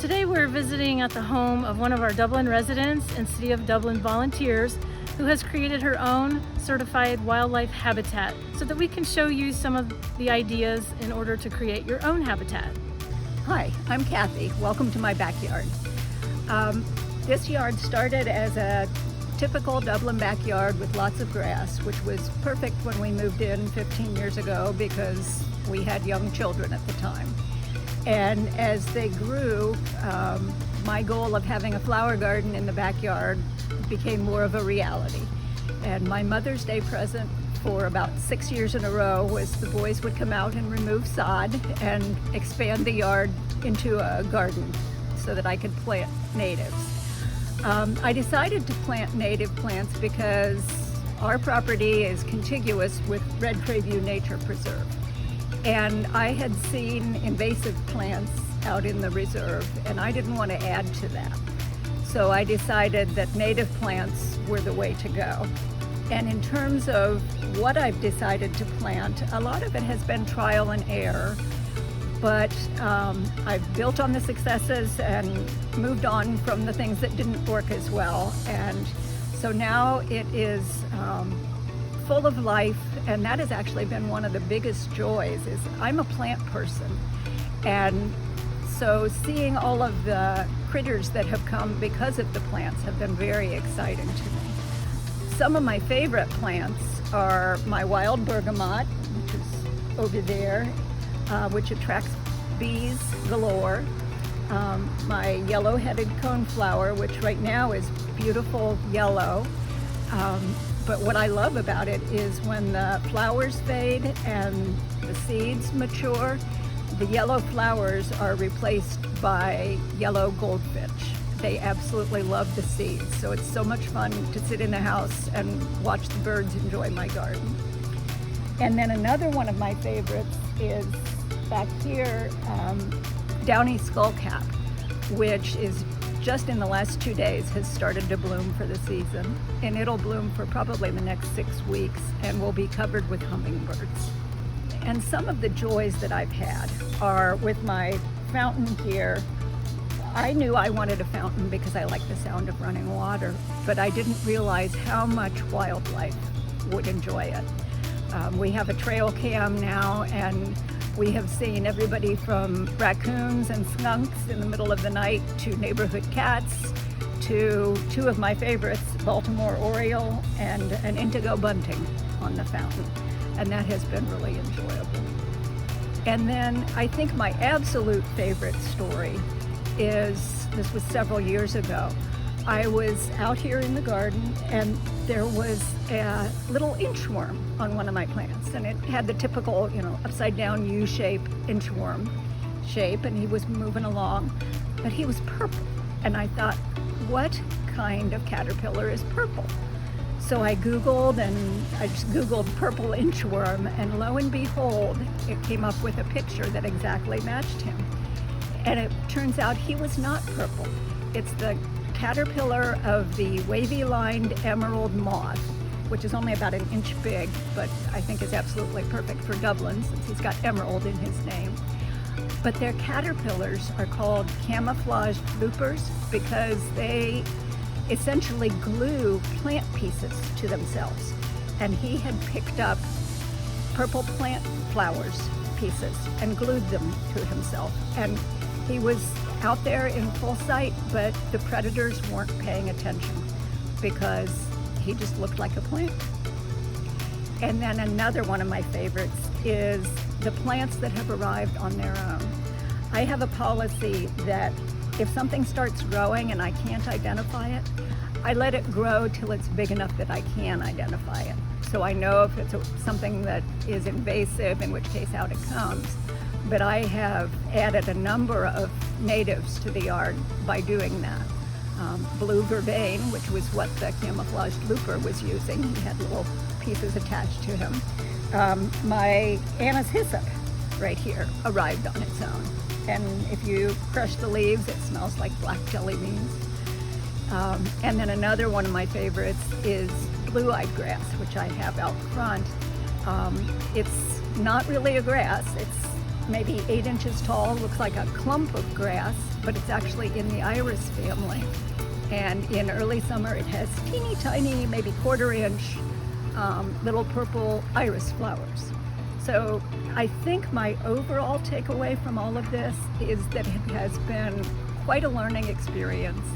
Today we're visiting at the home of one of our Dublin residents and City of Dublin volunteers who has created her own certified wildlife habitat so that we can show you some of the ideas in order to create your own habitat. Hi, I'm Kathy. Welcome to my backyard. This yard started as a typical Dublin backyard with lots of grass, which was perfect when we moved in 15 years ago because we had young children at the time. And as they grew, my goal of having a flower garden in the backyard became more of a reality. And my Mother's Day present for about 6 years in a row was the boys would come out and remove sod and expand the yard into a garden so that I could plant natives. I decided to plant native plants because our property is contiguous with Red Crayview Nature Preserve. And I had seen invasive plants out in the reserve, and I didn't want to add to that. So I decided that native plants were the way to go. And in terms of what I've decided to plant, a lot of it has been trial and error, but I've built on the successes and moved on from the things that didn't work as well. And so now it is full of life, and that has actually been one of the biggest joys. Is I'm a plant person, and so seeing all of the critters that have come because of the plants have been very exciting to me. Some of my favorite plants are my wild bergamot, which is over there, which attracts bees galore. My yellow-headed coneflower, which right now is beautiful yellow. But what I love about it is when the flowers fade and the seeds mature, the yellow flowers are replaced by yellow goldfinch. They absolutely love the seeds, so it's so much fun to sit in the house and watch the birds enjoy my garden. And then another one of my favorites is back here, downy skullcap, which is just in the last 2 days has started to bloom for the season, and it'll bloom for probably the next 6 weeks and will be covered with hummingbirds. And some of the joys that I've had are with my fountain here. I knew I wanted a fountain because I like the sound of running water, but I didn't realize how much wildlife would enjoy it. We have a trail cam now, and we have seen everybody from raccoons and skunks in the middle of the night to neighborhood cats to two of my favorites, Baltimore oriole and an indigo bunting on the fountain. And that has been really enjoyable. And then I think my absolute favorite story is, this was several years ago. I was out here in the garden and there was a little inchworm on one of my plants, and it had the typical, upside down U-shape inchworm shape, and he was moving along, but he was purple. And I thought, what kind of caterpillar is purple? So I Googled, and I just Googled purple inchworm, and lo and behold, it came up with a picture that exactly matched him. And it turns out he was not purple. It's the caterpillar of the wavy-lined emerald moth, which is only about an inch big, but I think is absolutely perfect for Dublin since he's got emerald in his name. But their caterpillars are called camouflaged loopers because they essentially glue plant pieces to themselves. And he had picked up purple plant flowers pieces and glued them to himself. And he was out there in full sight, but the predators weren't paying attention because he just looked like a plant. And then another one of my favorites is the plants that have arrived on their own. I have a policy that if something starts growing and I can't identify it, I let it grow till it's big enough that I can identify it. So I know if it's something that is invasive, in which case out it comes. But I have added a number of natives to the yard by doing that. Blue vervain, which was what the camouflaged looper was using. He had little pieces attached to him. My anise hyssop right here arrived on its own. And if you crush the leaves, it smells like black jelly beans. And then another one of my favorites is blue-eyed grass, which I have out front. It's not really a grass, it's maybe 8 inches tall, looks like a clump of grass, but it's actually in the iris family. And in early summer, it has teeny tiny, maybe 1/4 inch little purple iris flowers. So I think my overall takeaway from all of this is that it has been quite a learning experience.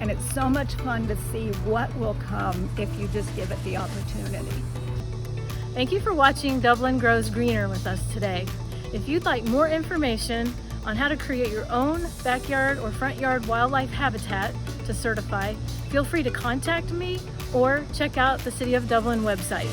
And it's so much fun to see what will come if you just give it the opportunity. Thank you for watching Dublin Grows Greener with us today. If you'd like more information on how to create your own backyard or front yard wildlife habitat to certify, feel free to contact me or check out the City of Dublin website.